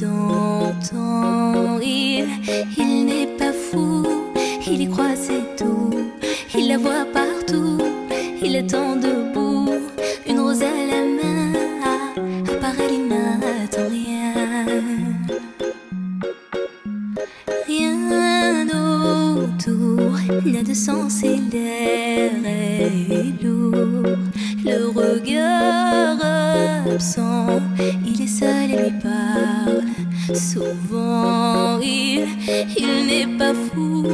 d'antan. Il n'est pas fou, il y croit, c'est tout. Il la voit partout, il attend debout, une rose à la main. À part elle, il n'attend rien. Rien autour n'a de sens et l'air est lourd. Le regard absent, il est seul et lui parle souvent. Il n'est pas fou.